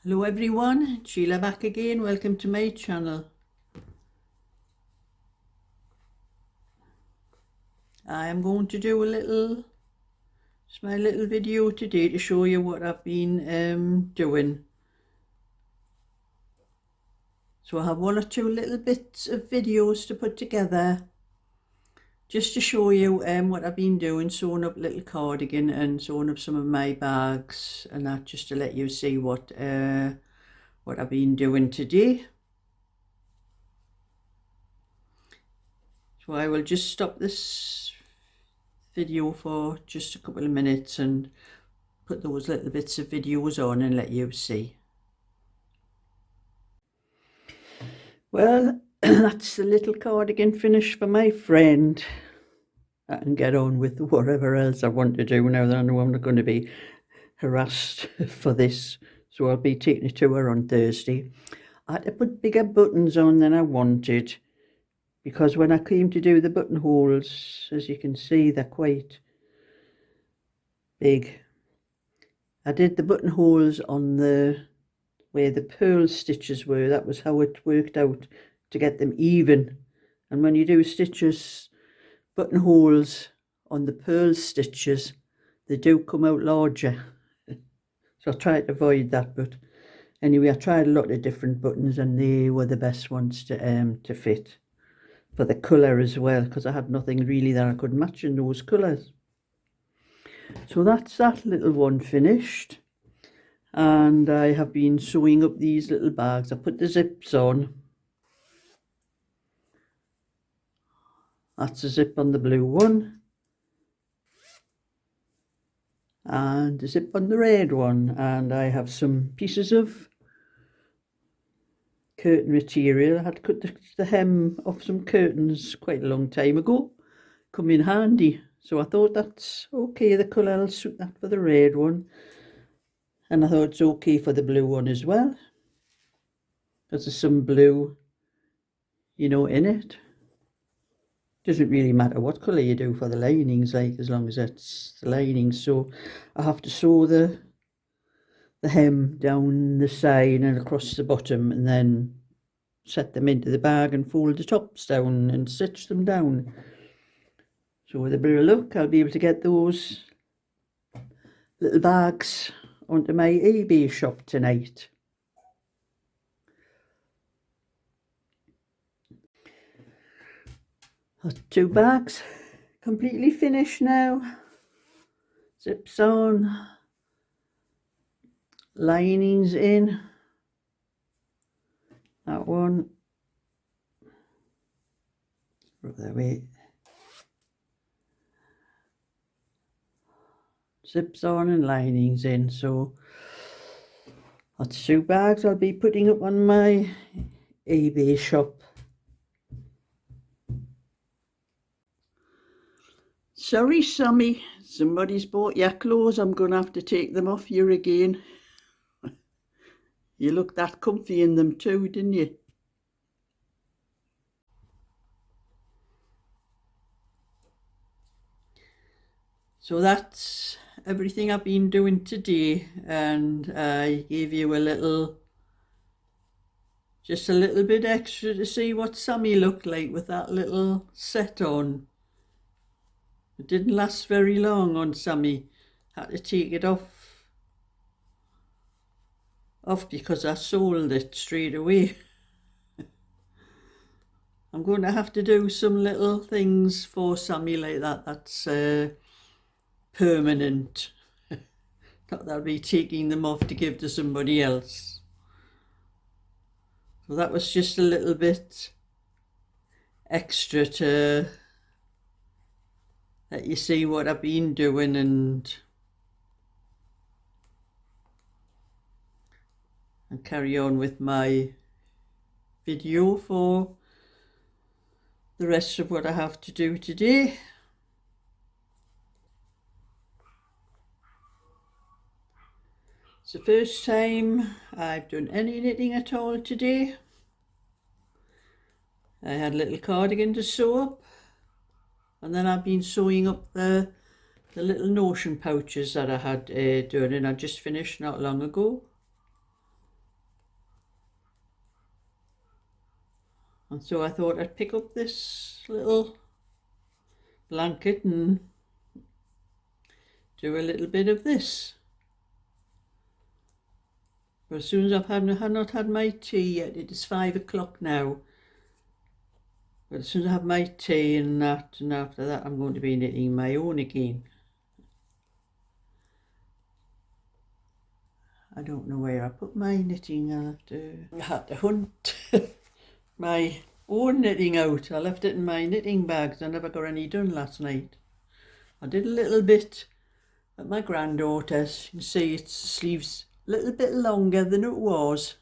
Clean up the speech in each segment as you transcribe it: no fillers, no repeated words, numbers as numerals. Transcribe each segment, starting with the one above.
Hello everyone, Sheila back again. Welcome to my channel. I am going to do my little video today to show you what I've been doing. So I have one or two little bits of videos to put together just to show you what I've been doing, sewing up a little cardigan and sewing up some of my bags and that, just to let you see what I've been doing today. So I will just stop this video for just a couple of minutes and put those little bits of videos on and let you see. Well, that's the little cardigan finish for my friend. I can get on with whatever else I want to do now that I know I'm not going to be harassed for this. So I'll be taking it to her on Thursday. I had to put bigger buttons on than I wanted, because when I came to do the buttonholes, as you can see, they're quite big. I did the buttonholes on where the pearl stitches were. That was how it worked out to get them even. And when you do buttonholes on the pearl stitches, they do come out larger. So I tried to avoid that, but anyway, I tried a lot of different buttons and they were the best ones to fit for the colour as well, because I had nothing really that I could match in those colours. So that's that little one finished, and I have been sewing up these little bags. I put the zips on. That's a zip on the blue one, and a zip on the red one, and I have some pieces of curtain material. I had to cut the hem off some curtains quite a long time ago. Come in handy. So I thought that's okay, the colour will suit that for the red one. And I thought it's okay for the blue one as well, because there's some blue, in it. Doesn't really matter what colour you do for the linings, like, as long as it's the linings. So I have to sew the hem down the side and across the bottom, and then set them into the bag and fold the tops down and stitch them down. So with a bit of luck, I'll be able to get those little bags onto my eBay shop tonight. Got 2 bags completely finished now. Zips on, linings in. That one. Rub that way. Zips on and linings in. So that's 2 bags I'll be putting up on my eBay shop. Sorry, Sami, somebody's bought your clothes. I'm going to have to take them off you again. You look that comfy in them too, didn't you? So that's everything I've been doing today, and I gave you just a little bit extra to see what Sami looked like with that little set on. It didn't last very long on Sami. Had to take it off because I sold it straight away. I'm going to have to do some little things for Sami like that. That's permanent. Not that I'll be taking them off to give to somebody else. So that was just a little bit extra to let you see what I've been doing, and carry on with my video for the rest of what I have to do today. It's the first time I've done any knitting at all today. I had a little cardigan to sew up, and then I've been sewing up the little notion pouches that I had done, and I just finished not long ago. And so I thought I'd pick up this little blanket and do a little bit of this. But as soon as I've not had my tea yet, it is 5 o'clock now. But as soon as I have my tea and that, and after that I'm going to be knitting my own again. I don't know where I put my knitting. I had to hunt my own knitting out. I left it in my knitting bags. I never got any done last night. I did a little bit at my granddaughter's. You can see its sleeves a little bit longer than it was.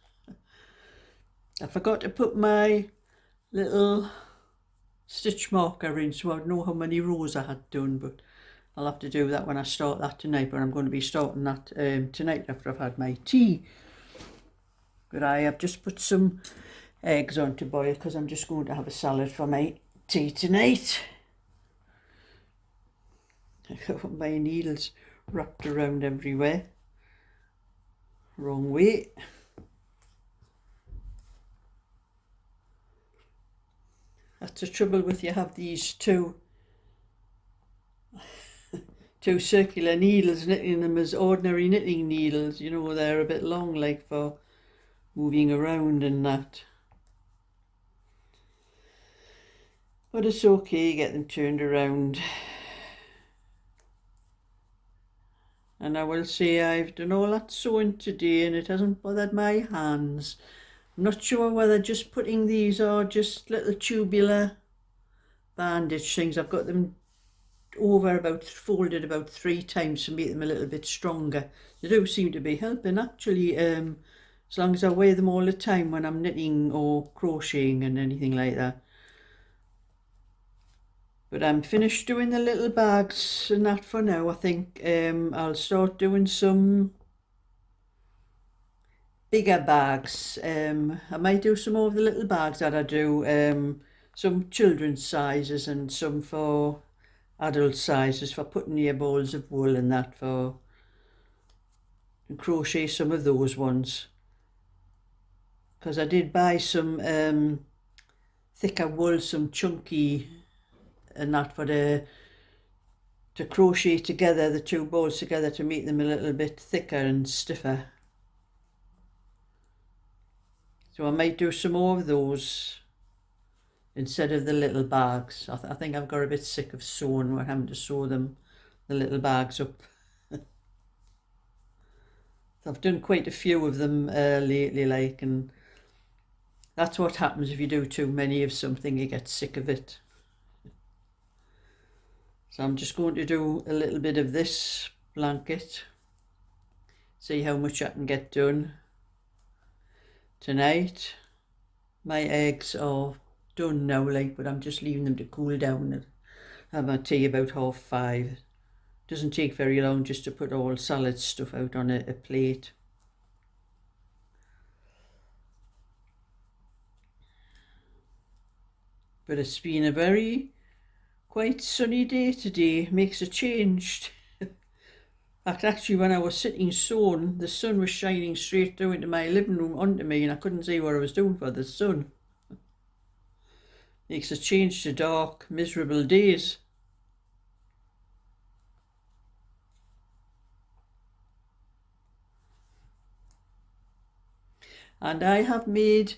I forgot to put my little stitch marker in so I'd know how many rows I had done, but I'll have to do that when I start that tonight. But I'm going to be starting that tonight after I've had my tea. But I have just put some eggs on to boil because I'm just going to have a salad for my tea tonight. I got my needles wrapped around everywhere. Wrong way. That's the trouble with you have these two circular needles, knitting them as ordinary knitting needles. You know, they're a bit long, like for moving around and that. But it's okay, get them turned around. And I will say I've done all that sewing today and it hasn't bothered my hands. I'm not sure whether just putting these are just little tubular bandage things. I've got them folded about 3 times to make them a little bit stronger. They do seem to be helping actually, as long as I wear them all the time when I'm knitting or crocheting and anything like that. But I'm finished doing the little bags and that for now. I think I'll start doing some bigger bags. I might do some more of the little bags that I do, some children's sizes and some for adult sizes for putting near balls of wool and that, for and crochet some of those ones. Because I did buy some thicker wool, some chunky and that for to crochet together, the 2 balls together to make them a little bit thicker and stiffer. So I might do some more of those instead of the little bags. I think I've got a bit sick of sewing, or having to sew the little bags up. I've done quite a few of them lately, like, and that's what happens if you do too many of something, you get sick of it. So I'm just going to do a little bit of this blanket, see how much I can get done tonight. My eggs are done now, like, but I'm just leaving them to cool down and have my tea about 5:30. Doesn't take very long just to put all salad stuff out on a plate. But it's been a quite sunny day today. Makes a change. In fact, actually, when I was sitting sewing, the sun was shining straight through into my living room onto me, and I couldn't see what I was doing for the sun. Makes a change to dark, miserable days. And I have made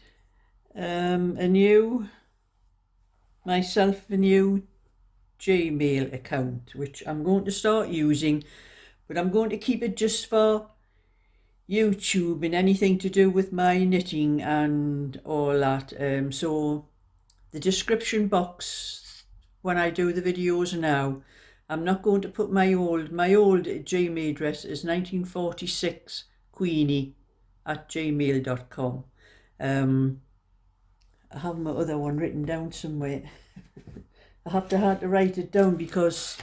myself a new Gmail account, which I'm going to start using, but I'm going to keep it just for YouTube and anything to do with my knitting and all that. So the description box when I do the videos now, I'm not going to put my old Gmail address is 1946queenie@gmail.com. I have my other one written down somewhere. I had to write it down because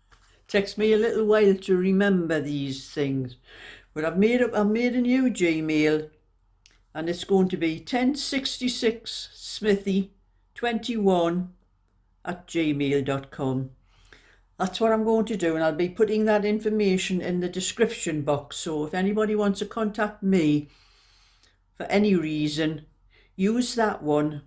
it takes me a little while to remember these things. But I've made a new Gmail, and it's going to be 1066smithy21@gmail.com. That's what I'm going to do, and I'll be putting that information in the description box. So if anybody wants to contact me for any reason, use that one,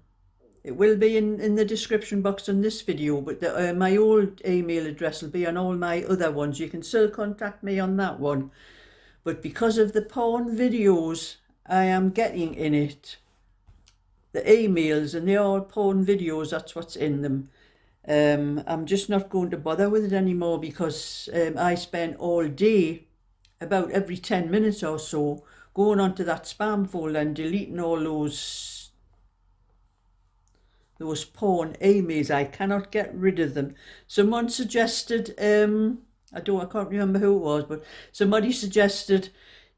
It will be in the description box on this video, but my old email address will be on all my other ones. You can still contact me on that one. But because of the porn videos I am getting in it, the emails, and they're all porn videos, that's what's in them. I'm just not going to bother with it anymore, because I spend all day, about every 10 minutes or so, going onto that spam folder and deleting all those porn emails. I cannot get rid of them. Someone suggested, I can't remember who it was, but somebody suggested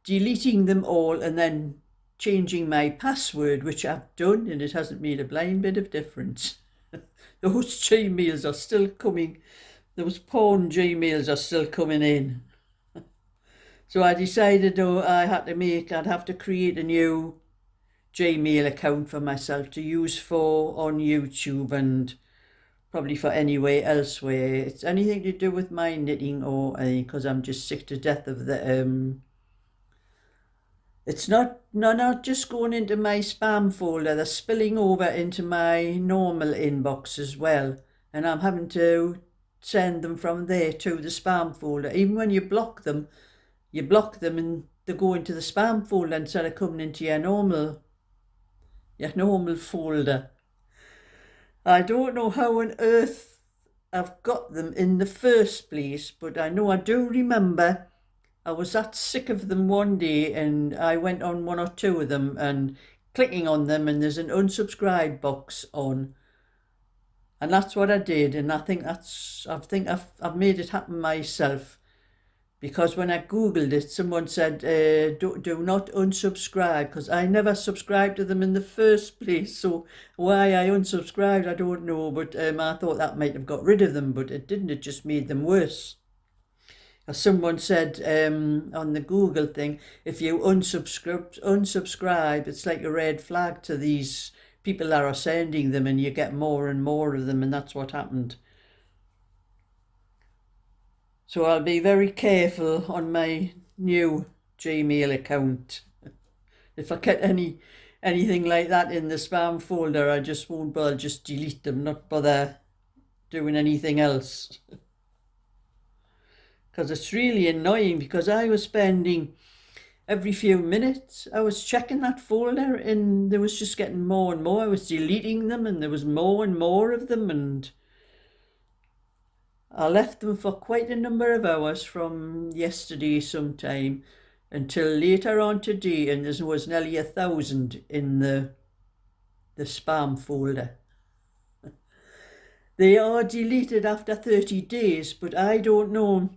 deleting them all and then changing my password, which I've done, and it hasn't made a blind bit of difference. Those Gmails are still coming. Those porn Gmails are still coming in. So I decided I'd have to create a new Gmail account for myself to use for on YouTube, and probably for anywhere elsewhere. It's anything to do with my knitting, or because I'm just sick to death of the it's not just going into my spam folder, they're spilling over into my normal inbox as well, and I'm having to send them from there to the spam folder. Even when you block them and they go into the spam folder instead of coming into your normal folder. I don't know how on earth I've got them in the first place, but I know I do remember I was that sick of them one day, and I went on one or two of them and clicking on them, and there's an unsubscribe box on, and that's what I did. And I think I've made it happen myself, because when I googled it, someone said do not unsubscribe, because I never subscribed to them in the first place. So why I unsubscribed, I don't know, but I thought that might have got rid of them, but it didn't. It just made them worse. As someone said on the Google thing, if you unsubscribe, it's like a red flag to these people that are sending them, and you get more and more of them, and that's what happened. So I'll be very careful on my new Gmail account. If I get anything like that in the spam folder, I just won't bother, just delete them, not bother doing anything else. Because it's really annoying, because I was spending every few minutes, I was checking that folder, and there was just getting more and more. I was deleting them, and there was more and more of them, and I left them for quite a number of hours from yesterday sometime until later on today, and there was nearly 1,000 in the spam folder. They are deleted after 30 days, but I don't know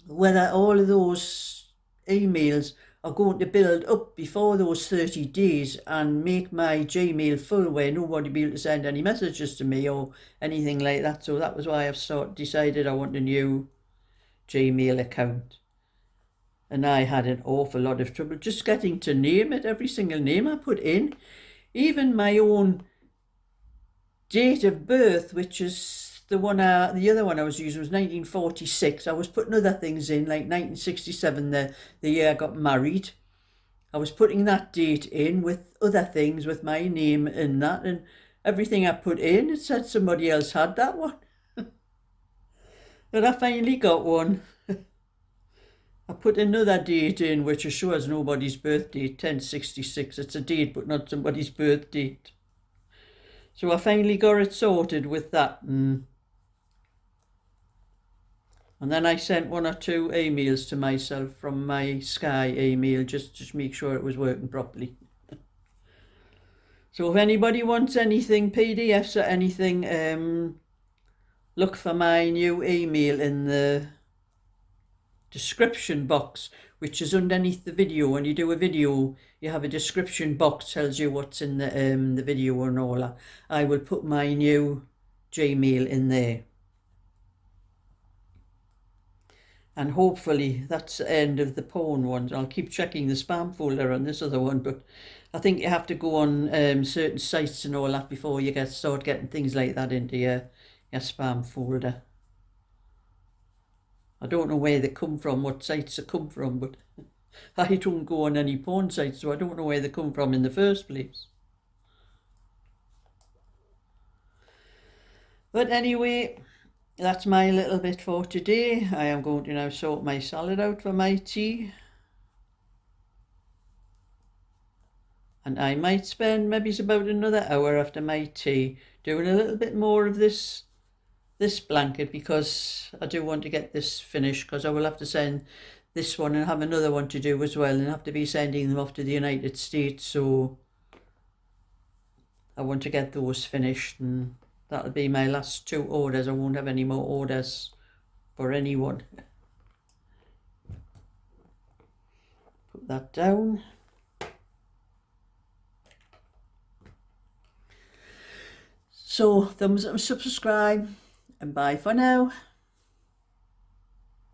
whether all of those emails are going to build up before those 30 days and make my Gmail full, where nobody will be able to send any messages to me or anything like that. So that was why I've decided I want a new Gmail account. And I had an awful lot of trouble just getting to name it, every single name I put in. Even my own date of birth, which is the other one I was using, was 1946. I was putting other things in, like 1967, the year I got married. I was putting that date in with other things, with my name in that, and everything I put in, it said somebody else had that one. And I finally got one. I put another date in, which assures nobody's birth date, 1066. It's a date, but not somebody's birth date. So I finally got it sorted with that. And then I sent one or two emails to myself from my Sky email, just to make sure it was working properly. So if anybody wants anything, PDFs or anything, look for my new email in the description box, which is underneath the video. When you do a video, you have a description box, tells you what's in the video and all that. I will put my new Gmail in there. And hopefully that's the end of the porn ones. I'll keep checking the spam folder on this other one, but I think you have to go on certain sites and all that before you start getting things like that into your spam folder. I don't know where they come from, what sites they come from, but I don't go on any porn sites, so I don't know where they come from in the first place. But anyway, that's my little bit for today. I am going to now sort my salad out for my tea. And I might spend maybe it's about another hour after my tea doing a little bit more of this blanket, because I do want to get this finished, because I will have to send this one and have another one to do as well, and have to be sending them off to the United States, so I want to get those finished, and that'll be my last 2 orders. I won't have any more orders for anyone. Put that down. So thumbs up, subscribe, and bye for now.